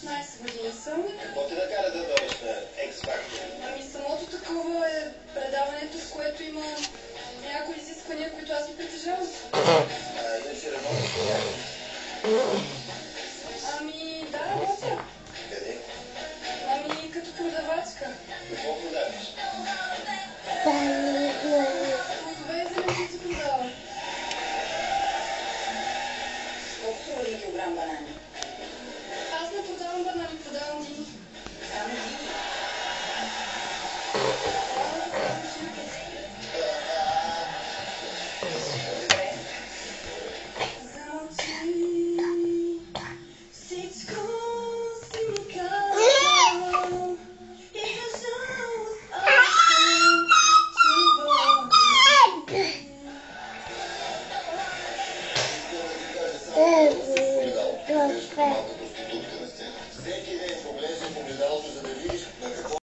16 години съм. Какво ти накара да дойдеш на X-Factor? Ами самото такова е предаването, в което има някои изисквания, които аз ги притежавам. Иначе работиш по някой? Ами да, работя. Къде? Ами като продавачка. Какво продаваш? Плодове и зеленчуци продавам. Колко струва 1 килограм банани? Аз не продавам банани, продавам дини. Само дини. Добре. Замълчи, всичко си ми казал и за жалост аз съм чувал. Малко проститутка на сцена. Всеки ден поглежда в огледалото, за да